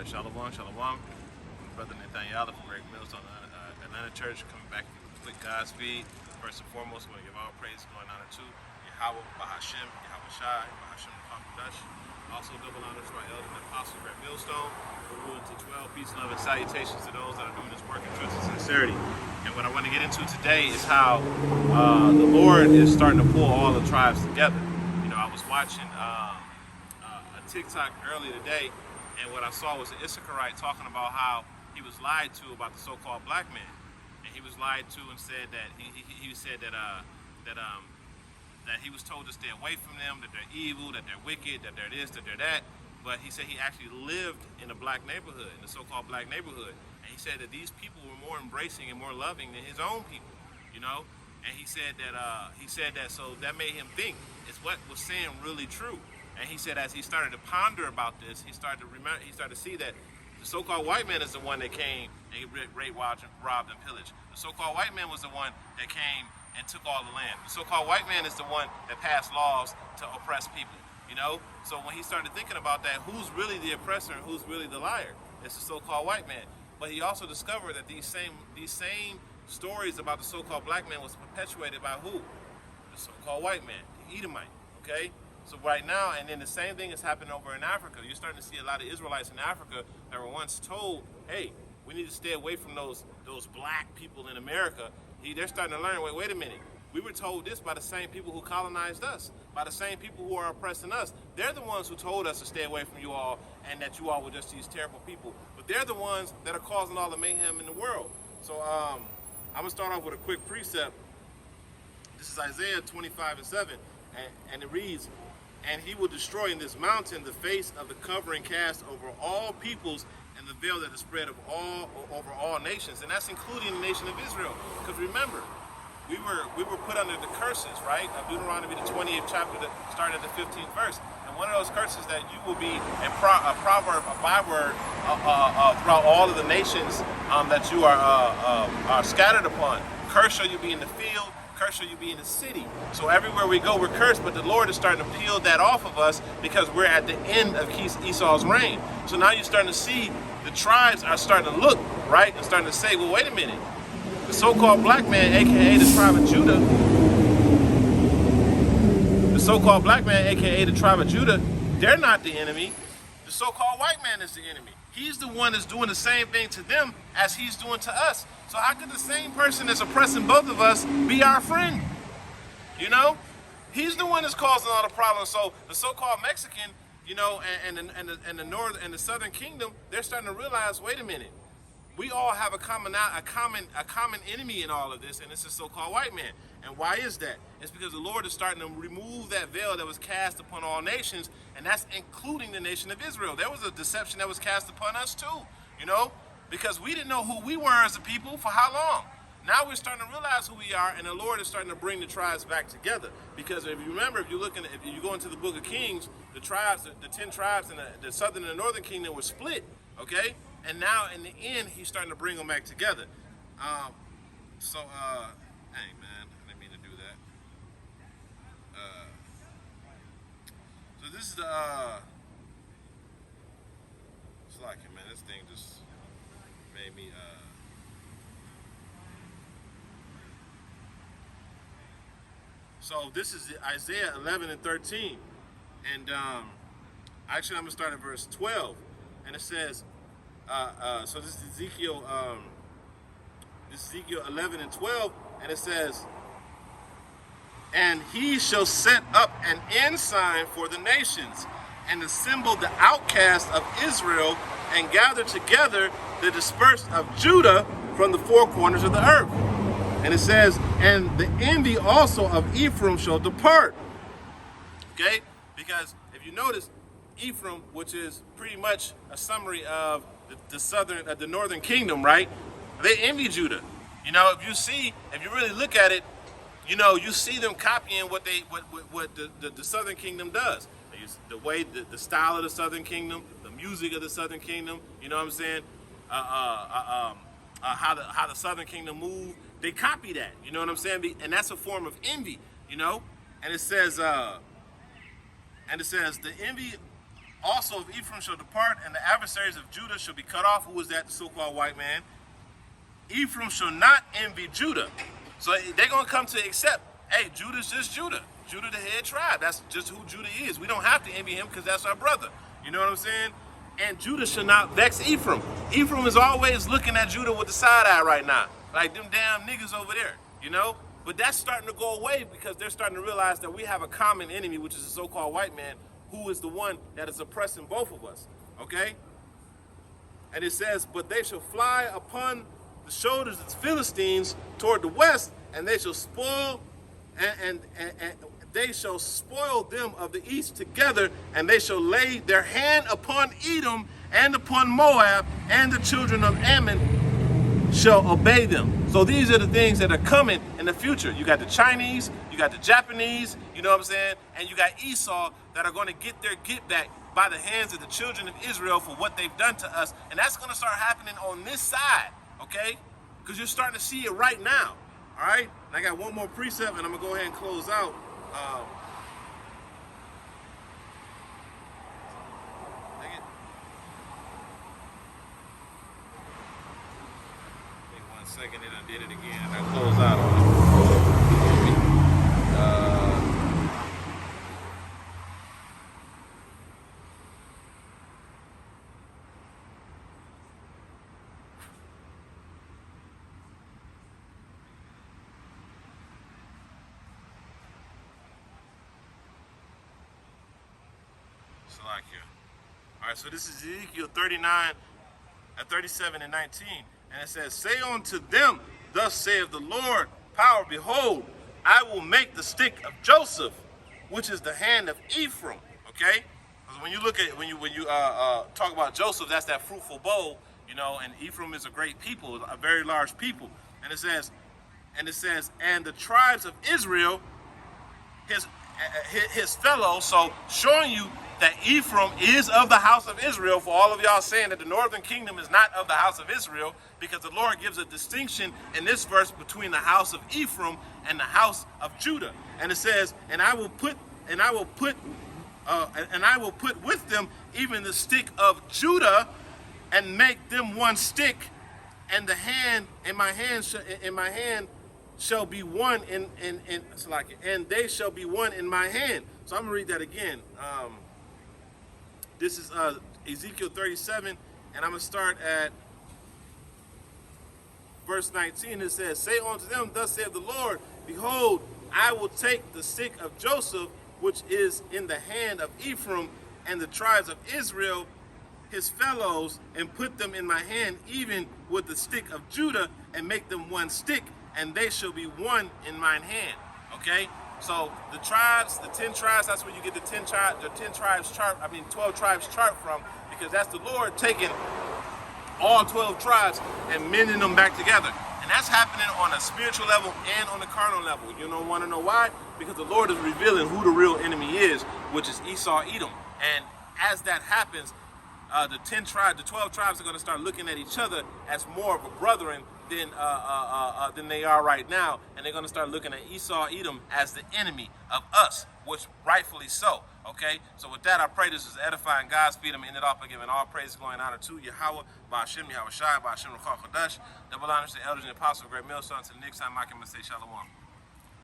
Shalom, Shalom. Brother Nathaniel from Great Millstone Atlanta Church, coming back with God's feed. First and foremost, we want to give all praise going honor to Yahweh, Bahashem, Yahweh Shai, Bahashem Pakudash. Also, double honor to our elder and apostle, Great Millstone. We're ruling to 12. Peace, love, and salutations to those that are doing this work in truth and sincerity. And what I want to get into today is how the Lord is starting to pull all the tribes together. You know, I was watching a TikTok earlier today, and what I saw was an Issacharite talking about how he was lied to about the so-called black man, and he was lied to and said that he said that he was told to stay away from them, that they're evil, that they're wicked, that they're this, that they're that. But he said he actually lived in a black neighborhood, in the so-called black neighborhood, and he said that these people were more embracing and more loving than his own people, you know. And he said that so that made him think, is what was saying really true? And he said as he started to ponder about this, he started to see that the so-called white man is the one that came and he raped, robbed, and pillaged. The so-called white man was the one that came and took all the land. The so-called white man is the one that passed laws to oppress people, you know? So when he started thinking about that, who's really the oppressor and who's really the liar? It's the so-called white man. But he also discovered that these same stories about the so-called black man was perpetuated by who? The so-called white man, the Edomite, okay? So right now, and then the same thing is happening over in Africa. You're starting to see a lot of Israelites in Africa that were once told, hey, we need to stay away from those black people in America. They're starting to learn, wait a minute. We were told this by the same people who colonized us, by the same people who are oppressing us. They're the ones who told us to stay away from you all and that you all were just these terrible people. But they're the ones that are causing all the mayhem in the world. So I'm going to start off with a quick precept. This is Isaiah 25:7, and it reads, "And he will destroy in this mountain the face of the covering cast over all peoples and the veil that is spread over all nations." And that's including the nation of Israel. Because remember, we were put under the curses, right? Deuteronomy, the 28th chapter, that started at the 15th verse. And one of those curses that you will be a proverb, a byword throughout all of the nations that you are scattered upon. Cursed shall you be in the field, cursed shall you be in the city. So everywhere we go, we're cursed, but the Lord is starting to peel that off of us because we're at the end of Esau's reign. So now you're starting to see the tribes are starting to look, right? And starting to say, well, wait a minute. The so-called black man, aka the tribe of Judah, they're not the enemy. The so-called white man is the enemy. He's the one that's doing the same thing to them as he's doing to us. So how could the same person that's oppressing both of us be our friend? You know? He's the one that's causing all the problems. So the so-called Mexican, you know, and the north and the southern kingdom, they're starting to realize, wait a minute. We all have a common enemy in all of this, and it's the so-called white man. And why is that? It's because the Lord is starting to remove that veil that was cast upon all nations, and that's including the nation of Israel. There was a deception that was cast upon us too, you know, because we didn't know who we were as a people for how long. Now we're starting to realize who we are, and the Lord is starting to bring the tribes back together. Because if you remember, if you go into the book of Kings, the tribes, the 10 tribes in the southern and the northern kingdom were split, okay? And now in the end, he's starting to bring them back together. Hey man, I didn't mean to do that. So this is the, it's like it, man, this thing just made me, so this is Isaiah 11 and 13. And actually I'm gonna start at verse 12. And it says, so this is Ezekiel 11 and 12, and it says, "And he shall set up an ensign for the nations, and assemble the outcasts of Israel, and gather together the dispersed of Judah from the four corners of the earth." And it says, "And the envy also of Ephraim shall depart." Okay? Because if you notice, Ephraim, which is pretty much a summary of the northern kingdom, right? They envy Judah. You know, if you really look at it, you know, you see them copying what the southern kingdom does. The way, the style of the southern kingdom, the music of the southern kingdom. You know what I'm saying? How the southern kingdom move. They copy that. You know what I'm saying? And that's a form of envy. You know, and it says the envy also of Ephraim shall depart, and the adversaries of Judah shall be cut off. Who is that? The so-called white man. Ephraim shall not envy Judah. So they're going to come to accept, hey, Judah's just Judah. Judah the head tribe. That's just who Judah is. We don't have to envy him because that's our brother. You know what I'm saying? And Judah shall not vex Ephraim. Ephraim is always looking at Judah with the side eye right now. Like them damn niggas over there, you know? But that's starting to go away because they're starting to realize that we have a common enemy, which is the so-called white man, who is the one that is oppressing both of us, okay? And it says, but they shall fly upon the shoulders of the Philistines toward the west, and they shall spoil and they shall spoil them of the east together, and they shall lay their hand upon Edom and upon Moab, and the children of Ammon shall obey them. So these are the things that are coming in the future. You got the Chinese, you got the Japanese, you know what I'm saying, and you got Esau that are going to get their get back by the hands of the children of Israel for what they've done to us. And that's going to start happening on this side, okay? Because you're starting to see it right now, all right? And I got one more precept, and I'm going to go ahead and close out. Dang it. Take 1 second, and I did it again. I close out on it. All right, so this is Ezekiel 37 and 19. And it says, say unto them, thus saith the Lord, power, behold, I will make the stick of Joseph, which is the hand of Ephraim. Okay? Because when you look at, when you talk about Joseph, that's that fruitful bowl, you know, and Ephraim is a great people, a very large people. And it says, and the tribes of Israel, his fellows, so showing you that Ephraim is of the house of Israel, for all of y'all saying that the northern kingdom is not of the house of Israel, because the Lord gives a distinction in this verse between the house of Ephraim and the house of Judah. And it says, and I will put with them even the stick of Judah, and make them one stick, and the hand in my hand shall be one and they shall be one in my hand. So I'm gonna read that again. This is Ezekiel 37, and I'm gonna start at verse 19. It says, say unto them, thus saith the Lord, behold, I will take the stick of Joseph, which is in the hand of Ephraim, and the tribes of Israel, his fellows, and put them in my hand, even with the stick of Judah, and make them one stick, and they shall be one in mine hand. Okay? So the tribes, the 10 tribes, that's where you get the 12 tribes chart from, because that's the Lord taking all 12 tribes and mending them back together. And that's happening on a spiritual level and on the carnal level. You don't want to know why? Because the Lord is revealing who the real enemy is, which is Esau, Edom. And as that happens, the 12 tribes are going to start looking at each other as more of a brethren than they are right now, and they're going to start looking at Esau, Edom as the enemy of us, which rightfully so. Okay, so with that, I pray this is edifying God's feet. I'm ended off by giving all praise, glory, and honor to Yahweh, Ba'ashem, Yahweh Shai, Ba'ashem, Ruchah Kodesh, double honors to the elders and apostles of Great Millstone. Until next time, I can say shalom.